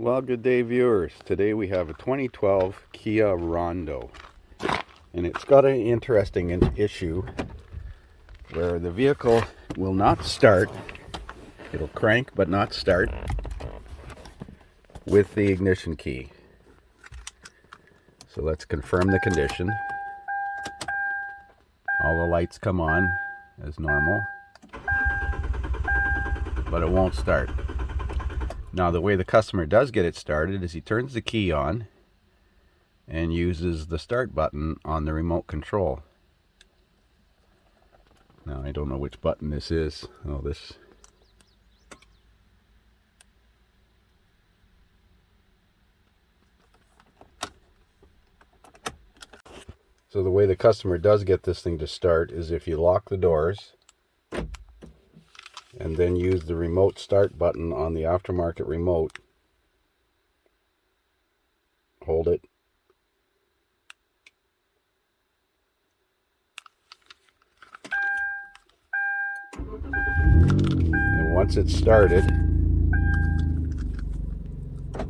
Well, good day, viewers. Today we have a 2012 Kia Rondo, and it's got an interesting issue where the vehicle will not start. It'll crank but not start with the ignition key. So let's confirm the condition. All the lights come on as normal, but it won't start. Now, the way the customer does get it started is he turns the key on and uses the start button on the remote control. Now, I don't know which button this is. Oh, this. So the way the customer does get this thing to start is if you lock the doors and then use the remote start button on the aftermarket remote. Hold it. And once it's started,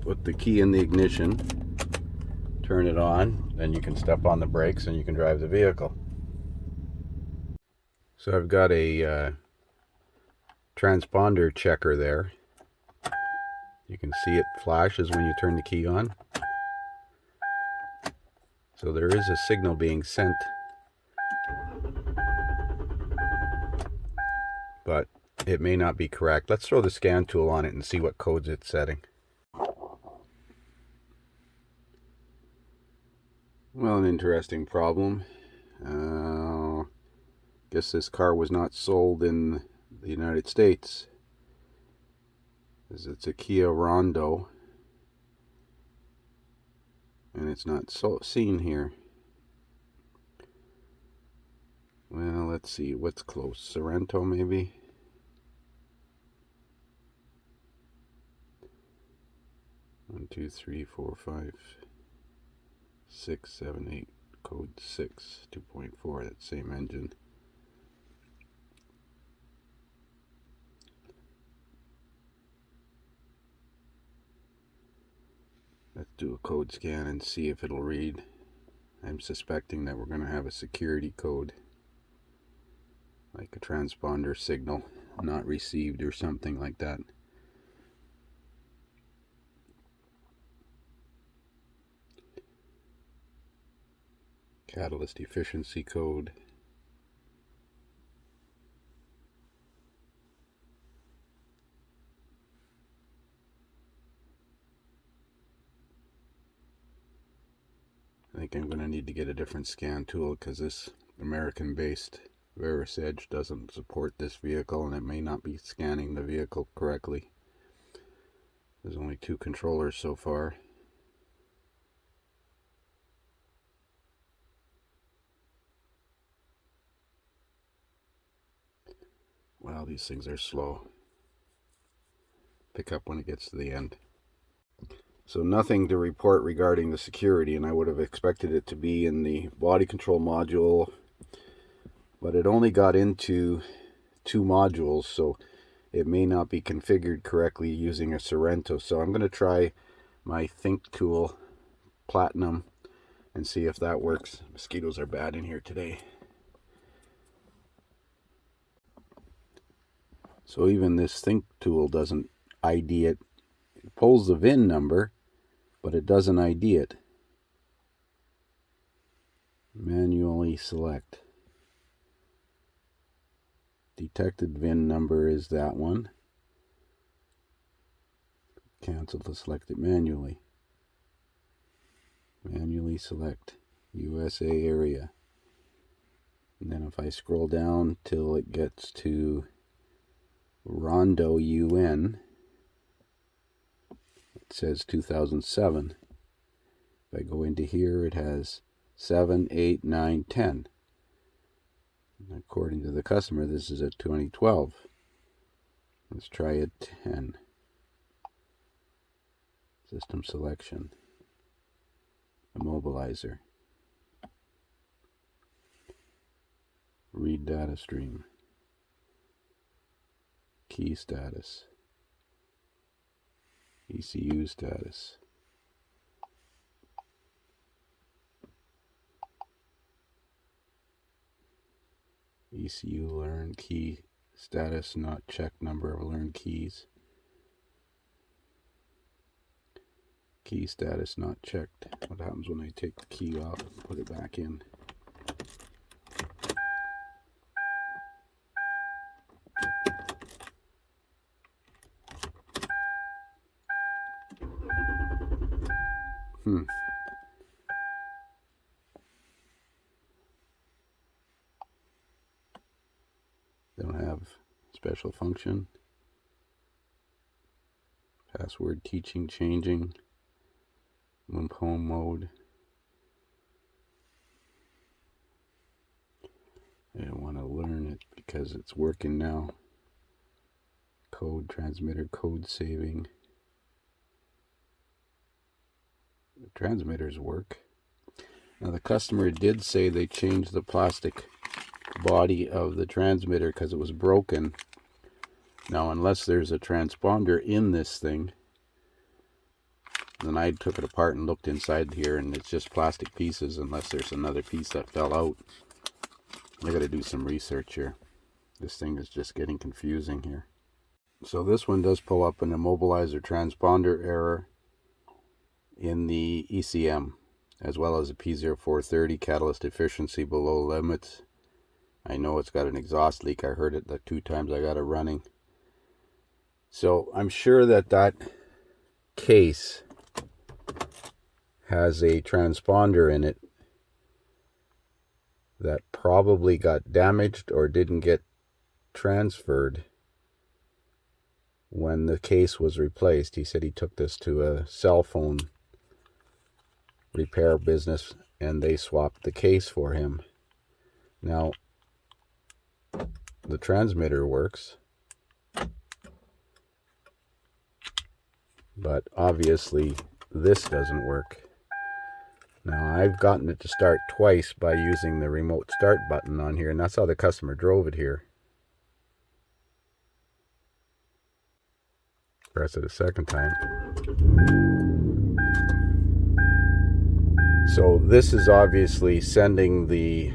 put the key in the ignition, turn it on, then you can step on the brakes and you can drive the vehicle. So I've got a transponder checker there. You can see it flashes when you turn the key on. So there is a signal being sent, but it may not be correct. Let's throw the scan tool on it and see what codes it's setting. Well, an interesting problem. Guess this car was not sold in the United States, as it's a Kia Rondo, and it's not seen here. Well, let's see what's close. Sorrento, maybe. One, two, three, four, 5, 6, 7, 8. Code 6, 2.4. That same engine. Let's do a code scan and see if it'll read. I'm suspecting that we're going to have a security code, like a transponder signal not received or something like that. Catalyst efficiency code. I think I'm going to need to get a different scan tool because this American-based VeriSedge doesn't support this vehicle, and it may not be scanning the vehicle correctly. There's only 2 controllers so far. Wow, these things are slow. Pick up when it gets to the end. So nothing to report regarding the security, and I would have expected it to be in the body control module, but it only got into 2 modules, so it may not be configured correctly using a Sorrento. So I'm going to try my Think tool Platinum and see if that works. Mosquitoes are bad in here today. So even this Think tool doesn't ID it. It pulls the VIN number, but it doesn't ID it. Manually select. Detected VIN number is that one. Cancel to select it manually. Manually select USA area. And then if I scroll down till it gets to Rondo UN, it says 2007. If I go into here, it has 7, 8, 9, 10. According to the customer, this is a 2012. Let's try a 10. System selection. Immobilizer. Read data stream. Key status. ECU status. ECU learn key status not checked, number of learned keys. Key status not checked. What happens when I take the key off and put it back in? They don't have special function. Password teaching changing. Limp home mode. I don't want to learn it because it's working now. Code transmitter code saving. The transmitters work. Now the customer did say they changed the plastic body of the transmitter because it was broken. Now unless there's a transponder in this thing, then I took it apart and looked inside here and it's just plastic pieces unless there's another piece that fell out. I gotta do some research here. This thing is just getting confusing here. So this one does pull up an immobilizer transponder error in the ECM, as well as a P0430 catalyst efficiency below limits. I know it's got an exhaust leak. I heard it the 2 times I got it running. So I'm sure that case has a transponder in it that probably got damaged or didn't get transferred when the case was replaced. He said he took this to a cell phone repair business and they swapped the case for him. Now the transmitter works, but obviously this doesn't work. Now I've gotten it to start twice by using the remote start button on here, and that's how the customer drove it here. Press it a second time. So this is obviously sending the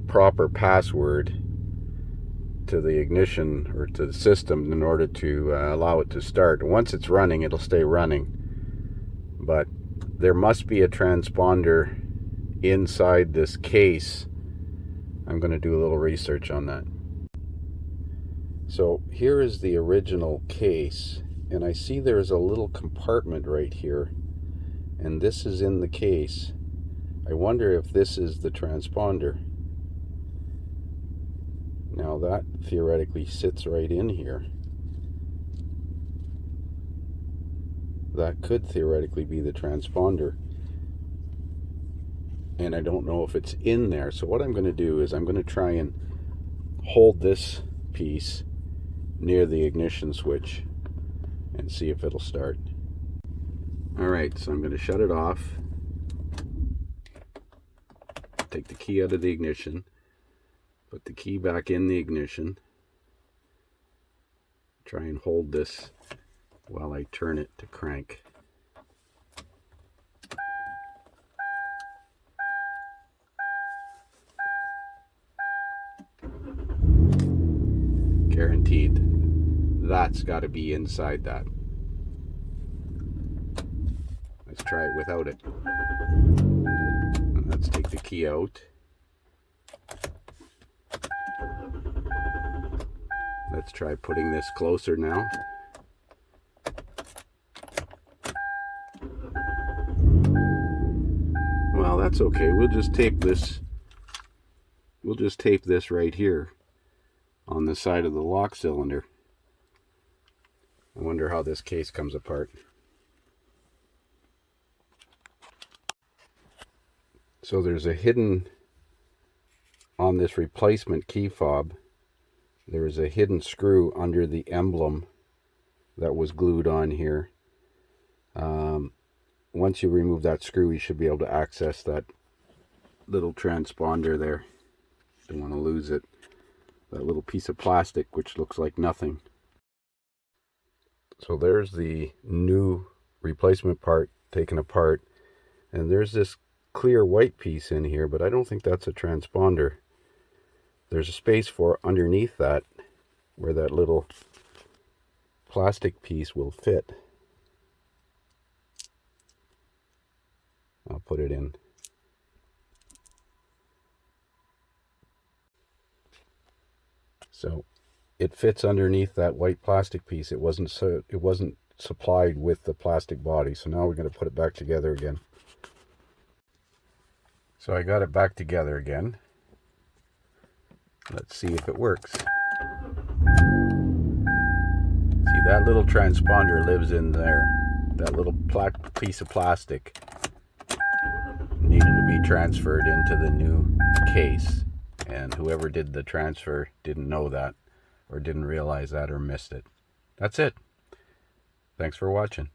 proper password to the ignition or to the system in order to allow it to start. Once it's running, it'll stay running. But there must be a transponder inside this case. I'm going to do a little research on that. So here is the original case, and I see there's a little compartment right here, and this is in the case. I wonder if this is the transponder. Now that theoretically sits right in here. That could theoretically be the transponder. And I don't know if it's in there. So what I'm going to do is I'm going to try and hold this piece near the ignition switch and see if it'll start. Alright, so I'm going to shut it off. Take the key out of the ignition. Put the key back in the ignition. Try and hold this while I turn it to crank. Guaranteed. That's got to be inside that. Let's try it without it. And let's take the key out. Let's try putting this closer now. Well, that's okay. We'll just tape this. We'll just tape this right here on the side of the lock cylinder. I wonder how this case comes apart. So there's a hidden, on this replacement key fob, there is a hidden screw under the emblem that was glued on here. Once you remove that screw, you should be able to access that little transponder there. Don't want to lose it. That little piece of plastic which looks like nothing. So there's the new replacement part taken apart, and there's this clear white piece in here, but I don't think that's a transponder. There's a space for underneath that where that little plastic piece will fit. I'll put it in. So it fits underneath that white plastic piece. It wasn't supplied with the plastic body. So now we're going to put it back together again. So I got it back together again. Let's see if it works. See, that little transponder lives in there. That little piece of plastic needed to be transferred into the new case, and whoever did the transfer didn't know that, or didn't realize that, or missed it. That's it. Thanks for watching.